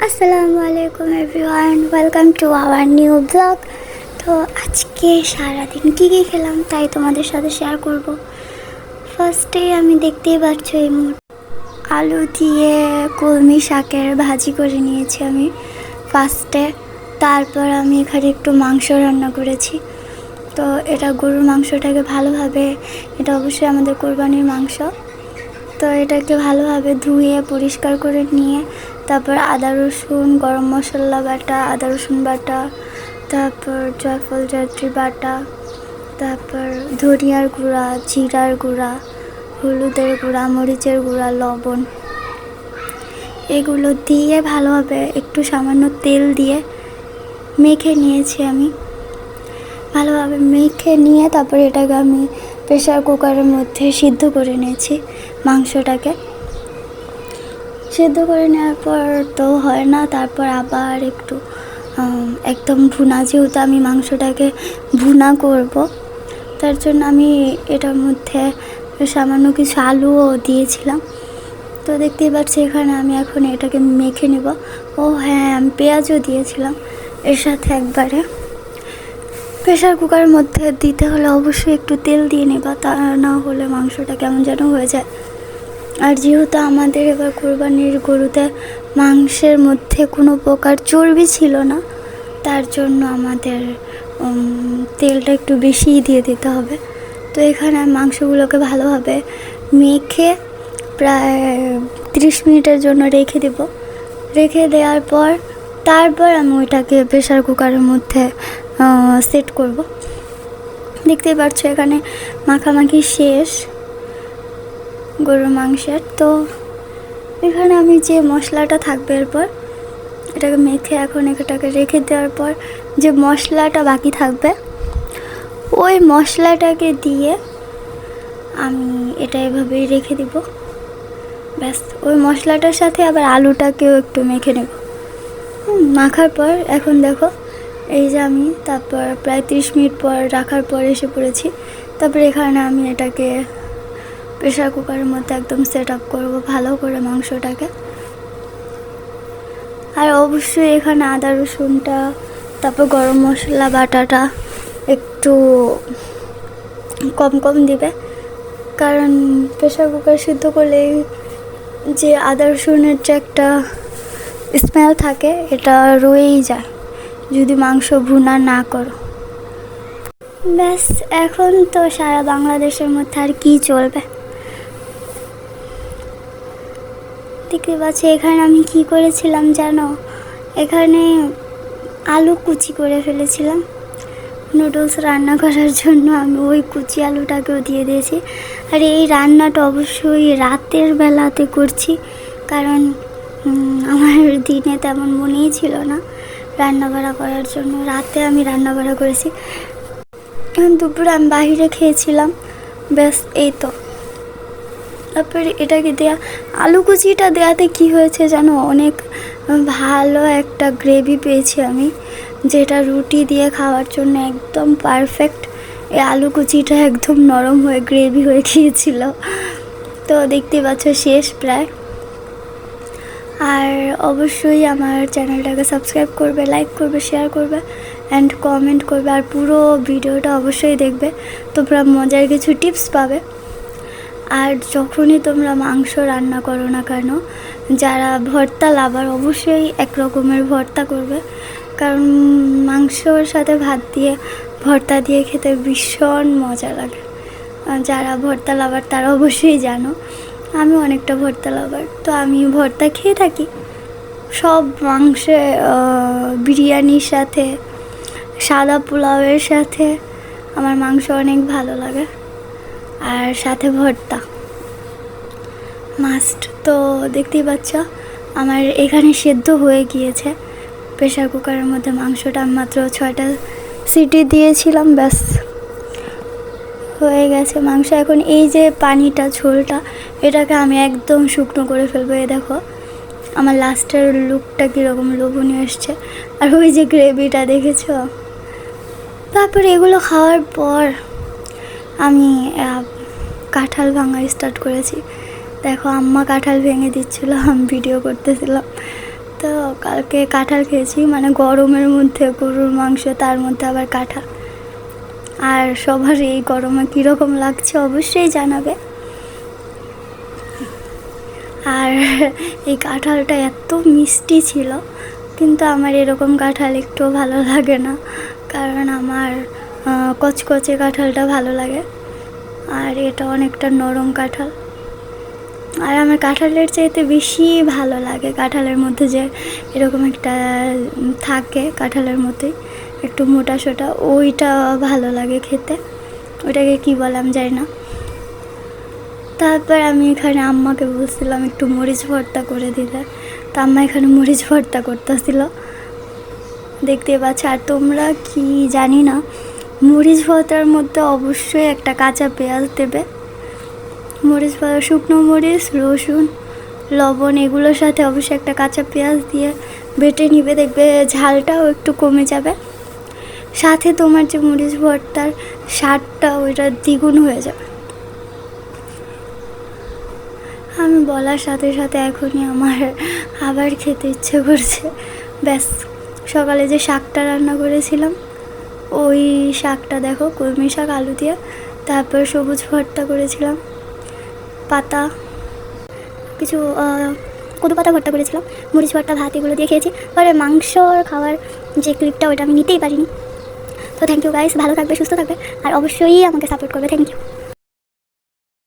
আসসালামু আলাইকুম everyone, welcome to our new blog. তো আজকে সারাদিন কী খেলাম তাই তোমাদের সাথে শেয়ার করব। ফার্স্টে আমি দেখতেই পাচ্ছ এই আলু দিয়ে কলমি শাকের ভাজি করে নিয়েছি আমি ফার্স্টে। তারপর আমি এখানে একটু মাংস রান্না করেছি। তো এটা গরুর মাংসটাকে ভালোভাবে, এটা অবশ্যই আমাদের কোরবানির মাংস, তো এটাকে ভালোভাবে ধুয়ে পরিষ্কার করে নিয়ে তারপর আদা রসুন, গরম মশলা বাটা, আদা রসুন বাটা, তারপর জয়ফল জয়ত্রী বাটা, তারপর ধনিয়ার গুঁড়া, জিরার গুঁড়া, হলুদের গুঁড়া, মরিচের গুঁড়া, লবণ, এগুলো দিয়ে ভালোভাবে একটু সামান্য তেল দিয়ে মেখে নিয়েছি আমি। ভালোভাবে মেখে নিয়ে তারপর এটাকে আমি প্রেশার কুকারের মধ্যে সিদ্ধ করে নিয়েছি। মাংসটাকে সিদ্ধ করে নেওয়ার পর তো হয় না, তারপর আবার একটু একদম ভুনা, যেহেতু আমি মাংসটাকে ভুনা করব, তার জন্য আমি এটার মধ্যে সামান্য কিছু আলুও দিয়েছিলাম। তো দেখতেই পাচ্ছি এখানে আমি এখন এটাকে মেখে নেব। ও হ্যাঁ, আমি পেঁয়াজও দিয়েছিলাম এর সাথে একবারে। প্রেশার কুকারের মধ্যে দিতে হলে অবশ্যই একটু তেল দিয়ে নেবা, তা না হলে মাংসটা কেমন যেন হয়ে যায়। আর যেহেতু আমাদের এবার কোরবানির গরুতে মাংসের মধ্যে কোনো প্রকার চর্বি ছিল না, তার জন্য আমাদের তেলটা একটু বেশিই দিয়ে দিতে হবে। তো এখানে মাংসগুলোকে ভালোভাবে মেখে প্রায় 30 মিনিটের জন্য রেখে দেব। রেখে দেওয়ার পর তারপর আমি ওইটাকে প্রেশার কুকারের মধ্যে সেট করব। দেখতেই পাচ্ছ এখানে মাখামাখি শেষ গরুর মাংসের। তো এখানে আমি যে মশলাটা থাকবে এরপর এটাকে মেখে এখন এটাকে রেখে দেওয়ার পর যে মশলাটা বাকি থাকবে ওই মশলাটাকে দিয়ে আমি এটা এভাবেই রেখে দিব। ব্যাস, ওই মশলাটার সাথে আবার আলুটাকেও একটু মেখে নেব। মাখার পর এখন দেখো এই যে আমি তারপর প্রায় 30 মিনিট পর রাখার পর এসে পড়েছি। তারপরে এখানে আমি এটাকে প্রেশার কুকারের মধ্যে একদম সেট আপ করবো ভালো করে মাংসটাকে। আর অবশ্যই এখানে আদা রসুনটা, তারপর গরম মশলা বাটাটা একটু কম কম দিবে, কারণ প্রেশার কুকার সিদ্ধ করলে যে আদা রসুনের যে একটা স্মেল থাকে এটা রয়েই যায় যদি মাংস ভুনা না করো। ব্যাস, এখন তো সারা বাংলাদেশের মধ্যে আর কি চলবে। দেখতে পাচ্ছি এখানে আমি কি করেছিলাম জানো, এখানে আলু কুচি করে ফেলেছিলাম নুডলস রান্না করার জন্য। আমি ওই কুচি আলুটাকেও দিয়ে দিয়েছি। আর এই রান্নাটা অবশ্যই রাতের বেলাতে করছি, কারণ আমার দিনে তেমন মনেই ছিল না রান্নাবাড়া করার জন্য। রাতে আমি রান্নাবাড়া করেছি। দুপুরে আমি বাইরে খেয়েছিলাম। ব্যাস, এই তো। তারপরে এটাকে দেয়া আলু কুচিটা দেওয়াতে কি হয়েছে জানো, অনেক ভালো একটা গ্রেভি পেয়েছি আমি, যেটা রুটি দিয়ে খাওয়ার জন্য একদম পারফেক্ট। এই আলু কুচিটা একদম নরম হয়ে গ্রেভি হয়ে গিয়েছিল। তো দেখতে পাচ্ছ শেষ প্রায়। আর অবশ্যই আমার চ্যানেলটাকে সাবস্ক্রাইব করবে, লাইক করবে, শেয়ার করবে অ্যান্ড কমেন্ট করবে। আর পুরো ভিডিওটা অবশ্যই দেখবে, তোমরা মজার কিছু টিপস পাবে। আর যখনই তোমরা মাংস রান্না করো না কেন, যারা ভর্তা লাভার অবশ্যই এক রকমের ভর্তা করবে, কারণ মাংসর সাথে ভাত দিয়ে ভর্তা দিয়ে খেতে ভীষণ মজা লাগে। যারা ভর্তা লাভার তারা অবশ্যই জানো, আমি অনেকটা ভর্তা লাভার। তো আমি ভর্তা খেয়ে থাকি সব মাংসে, বিরিয়ানির সাথে, সাদা পোলাওয়ের সাথে আমার মাংস অনেক ভালো লাগে। আর সাথে ভর্তা মাস্ট। তো দেখতেই পাচ্ছ আমার এখানে সেদ্ধ হয়ে গিয়েছে প্রেশার কুকারের মধ্যে মাংসটা। আমি মাত্র 6টা সিটি দিয়েছিলাম, ব্যাস হয়ে গেছে মাংস। এখন এই যে পানিটা, ঝোলটা, এটাকে আমি একদম শুকনো করে ফেলবো। এ দেখো আমার লাস্টের লুকটা কীরকম লোভনীয় এসছে। আর ওই যে গ্রেভিটা দেখেছো। তারপরে এগুলো খাওয়ার পর আমি কাঁঠাল ভাঙা স্টার্ট করেছি। দেখো আম্মা কাঁঠাল ভেঙে দিচ্ছিলো, আমি ভিডিও করতেছিলাম। তো কালকে কাঁঠাল খেয়েছি, মানে গরমের মধ্যে গরুর মাংস, তার মধ্যে আবার কাঁঠাল। আর সবার এই গরমে কীরকম লাগছে অবশ্যই জানাবে। আর এই কাঁঠালটা এত মিষ্টি ছিল, কিন্তু আমার এরকম কাঁঠাল একটু ভালো লাগে না, কারণ আমার কচকচে কাঁঠালটা ভালো লাগে, আর এটা অনেকটা নরম কাঁঠাল। আর আমার কাঁঠালের চাইতে বেশি ভালো লাগে কাঁঠালের মধ্যে যে এরকম একটা থাকে, কাঁঠালের মধ্যেই একটু মোটা সোটা, ওইটা ভালো লাগে খেতে। ওইটাকে কী বললাম জানি না। তারপর আমি এখানে আম্মাকে বলছিলাম একটু মরিচ ভর্তা করে দিতে, তো আম্মা এখানে মরিচ ভর্তা করতেছিল, দেখতে পাচ্ছ। আর তোমরা কি জানি না, মরিচ ভর্তার মধ্যে অবশ্যই একটা কাঁচা পেঁয়াজ দেবে। মরিচ ভর্তা, শুকনো মরিচ, রসুন, লবণ এগুলোর সাথে অবশ্যই একটা কাঁচা পেঁয়াজ দিয়ে বেটে নিবে, দেখবে ঝালটাও একটু কমে যাবে, সাথে তোমার যে মরিচ ভর্তার স্বাদটা ওইটা দ্বিগুণ হয়ে যাবে। আমি বলার সাথে সাথে এখনই আমার আবার খেতে ইচ্ছে করছে। ব্যাস, সকালে যে শাকটা রান্না করেছিলাম ওই শাকটা দেখো, কলমি শাক আলু দিয়ে, তারপর সবুজ ভর্তা করেছিলাম, পাতা কিছু কদু পাতা ভর্তা করেছিলাম, মরিচ ভর্তা, ভাত, এগুলো দিয়ে খেয়েছি। পরে মাংস খাওয়ার যে ক্লিপটা ওইটা আমি নিতেই পারিনি। তো থ্যাংক ইউ গাইস, ভালো থাকবে, সুস্থ থাকবে, আর অবশ্যই আমাকে সাপোর্ট করবে। Thank you.